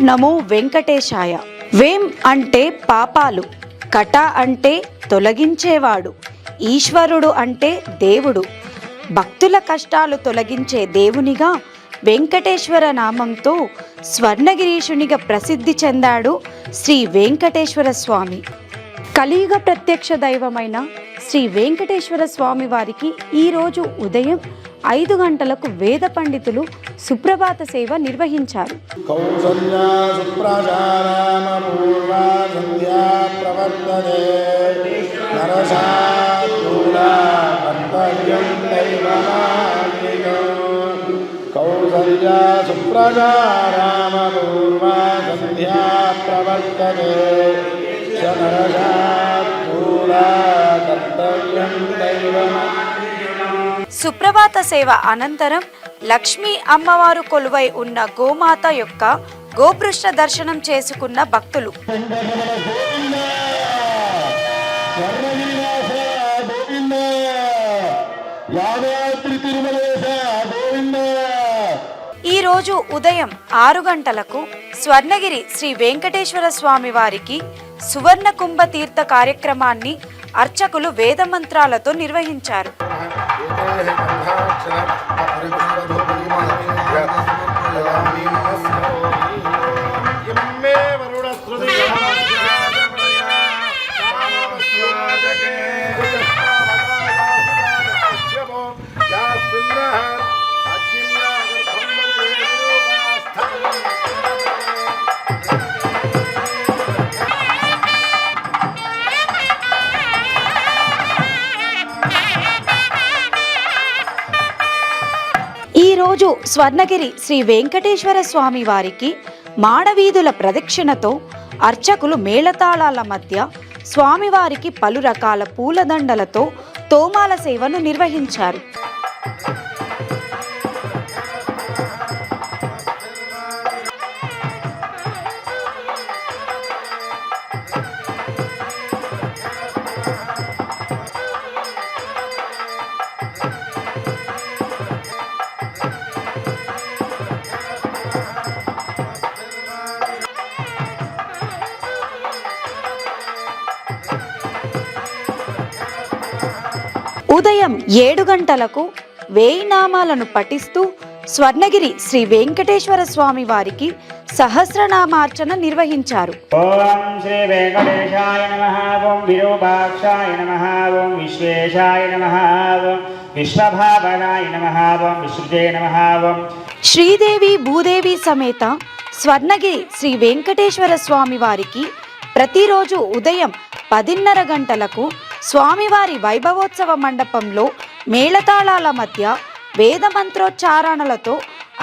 నమో వెంకటేశాయ. వేం అంటే పాపాలు, కట అంటే తొలగించేవాడు, ఈశ్వరుడు అంటే దేవుడు. భక్తుల కష్టాలు తొలగించే దేవునిగా వెంకటేశ్వర నామంతో స్వర్ణగిరీషునిగా ప్రసిద్ధి చెందాడు శ్రీ వెంకటేశ్వర స్వామి. కలియుగ ప్రత్యక్ష దైవమైన శ్రీ వెంకటేశ్వర స్వామి వారికి ఈరోజు ఉదయం 5 గంటలకు వేద పండితులు సుప్రభాత సేవ నిర్వహించారు. సుప్రభాత సేవ అనంతరం లక్ష్మీ అమ్మవారు కొలువై ఉన్న గోమాత యొక్క గోపృష్ఠ దర్శనం చేసుకున్న భక్తులు ఈరోజు ఉదయం 6 గంటలకు స్వర్ణగిరి శ్రీ వెంకటేశ్వర స్వామి వారికి సువర్ణ కుంభ తీర్థ కార్యక్రమాన్ని అర్చకులు వేద మంత్రాలతో నిర్వహించారు. ఈరోజు స్వర్ణగిరి శ్రీ వెంకటేశ్వర స్వామి వారికి మాడవీధుల ప్రదక్షిణతో అర్చకులు మేళతాళాల మధ్య స్వామివారికి పలు రకాల పూలదండలతో తోమాల సేవను నిర్వహించారు. ఉదయం 7 గంటలకు 1000 నామాలను పఠిస్తూ స్వర్ణగిరి శ్రీ వెంకటేశ్వర స్వామి వారికి సహస్రనామార్చన నిర్వహించారు. ఓం శ్రీ వెంకటేశాయ నమః, ఓం విరూపాక్షాయ నమః, ఓం విశ్వేశాయ నమః, ఓం విశ్వభావనాయ నమః, ఓం విశ్రుతే నమః. ఓం శ్రీదేవి భూదేవి సమేత స్వర్ణగిరి శ్రీ వెంకటేశ్వర స్వామి వారికి ప్రతిరోజు ఉదయం 10:30 గంటలకు స్వామివారి వైభవోత్సవ మండపంలో మేళతాళాల మధ్య వేద మంత్రోచ్చారణలతో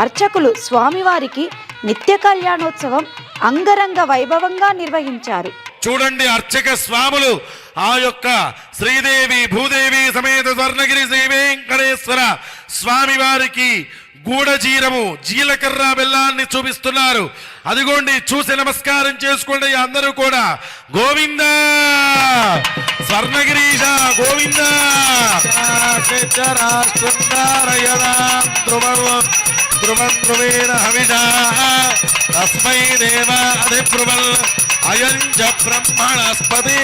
అర్చకులు స్వామివారికి నిత్య కళ్యాణోత్సవం అంగరంగ వైభవంగా నిర్వహించారు. చూడండి, అర్చక స్వాములు ఆ యొక్క శ్రీదేవి భూదేవి సమేత స్వర్ణగిరి శ్రీ వెంకటేశ్వర స్వామి వారికి గూఢజీరము జీలకర్ర బెల్లాన్ని చూపిస్తున్నారు. అదిగోండి, చూసి నమస్కారం చేసుకోండి అందరూ కూడా. గోవింద స్వర్ణగిరీశ గోవింద. ధ్రువేణ హవిషా తస్మై దేవ అధిబ్రువల్ అయం చ బ్రహ్మణస్పతి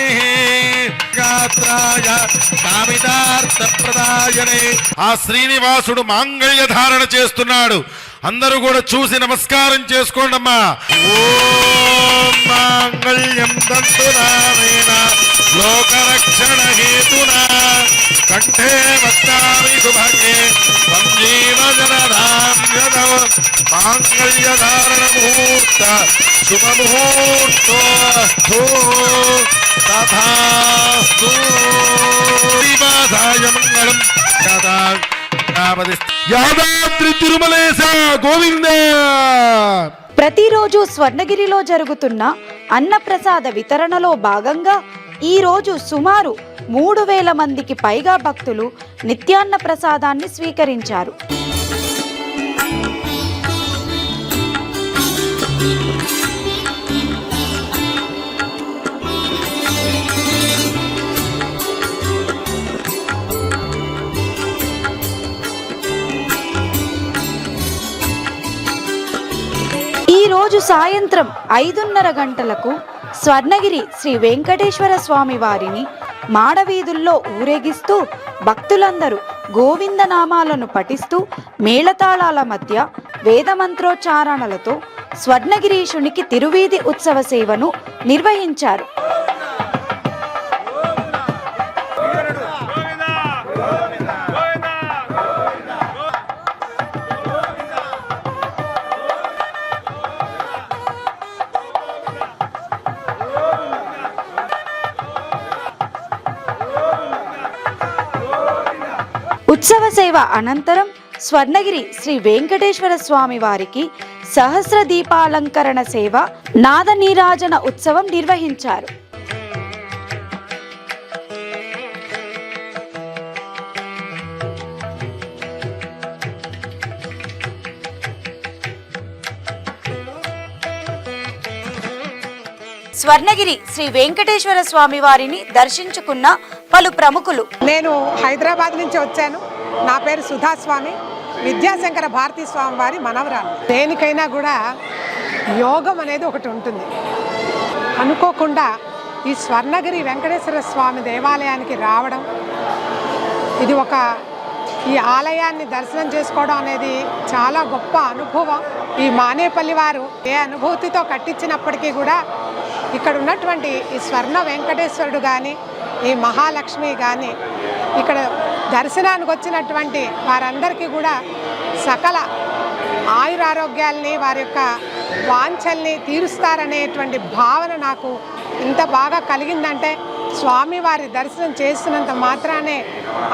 గాత్రాయ కామితార్థప్రదాయనే. ఆ శ్రీనివాసుడు మాంగళ్య ధారణ చేస్తున్నాడు. అందరూ కూడా చూసి నమస్కారం చేసుకోండమ్మా. ఓం మాంగళ్యం తంతునామేన లోకరక్షణ హేతునా కంఠే వక్తామి శుభగే సంజీవజనధాం యదవ మాంగళ్య ధారణ ముహూర్త శుభముహూర్తో తథాస్తు. శ్రీవాసాయ మంగళం కదా యాదాద్రి తిరుమలేశ గోవింద. ప్రతిరోజు స్వర్ణగిరిలో జరుగుతున్న అన్నప్రసాద వితరణలో భాగంగా ఈ రోజు సుమారు 3000 మందికి పైగా భక్తులు నిత్యాన్న ప్రసాదాన్ని స్వీకరించారు. ఈరోజు సాయంత్రం 5:30 గంటలకు స్వర్ణగిరి శ్రీ వెంకటేశ్వర స్వామి వారిని మాడవీధుల్లో ఊరేగిస్తూ భక్తులందరూ గోవిందనామాలను పఠిస్తూ మేళతాళాల మధ్య వేదమంత్రోచ్చారణలతో స్వర్ణగిరీశునికి తిరువీధి ఉత్సవ సేవను నిర్వహించారు. ఉత్సవ సేవ అనంతరం స్వర్ణగిరి శ్రీ వెంకటేశ్వర స్వామి వారికి సహస్ర దీపాలంకరణ సేవ, నాద నీరాజన ఉత్సవం నిర్వహించారు. స్వర్ణగిరి శ్రీ వెంకటేశ్వర స్వామి వారిని దర్శించుకున్న పలు ప్రముఖులు. నేను హైదరాబాద్ నుంచి వచ్చాను. నా పేరు సుధాస్వామి, విద్యాశంకర భారతీ స్వామి వారి మనవరాలు. దేనికైనా కూడా యోగం అనేది ఒకటి ఉంటుంది. అనుకోకుండా ఈ స్వర్ణగిరి వెంకటేశ్వర స్వామి దేవాలయానికి రావడం, ఇది ఈ ఆలయాన్ని దర్శనం చేసుకోవడం అనేది చాలా గొప్ప అనుభవం. ఈ మానేపల్లి వారు ఏ అనుభూతితో కట్టించినప్పటికీ కూడా ఇక్కడ ఉన్నటువంటి ఈ స్వర్ణ వెంకటేశ్వరుడు కానీ, ఈ మహాలక్ష్మి కానీ, ఇక్కడ దర్శనానికి వచ్చినటువంటి వారందరికీ కూడా సకల ఆయురారోగ్యాల్ని, వారి యొక్క వాంఛల్ని తీరుస్తారనేటువంటి భావన నాకు ఇంత బాగా కలిగిందంటే, స్వామివారి దర్శనం చేస్తున్నంత మాత్రానే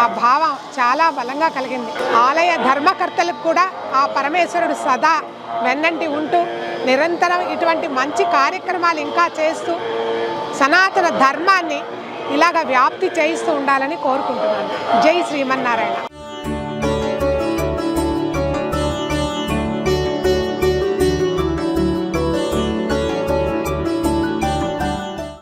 ఆ భావం చాలా బలంగా కలిగింది. ఆలయ ధర్మకర్తలకు కూడా ఆ పరమేశ్వరుడు సదా వెన్నంటి ఉంటూ నిరంతరం ఇటువంటి మంచి కార్యక్రమాలు ఇంకా చేస్తూ సనాతన ధర్మాన్ని ఇలాగ వ్యాప్తి చేయిస్తూ ఉండాలని కోరుకుంటున్నాను. జై శ్రీమన్నారాయణ.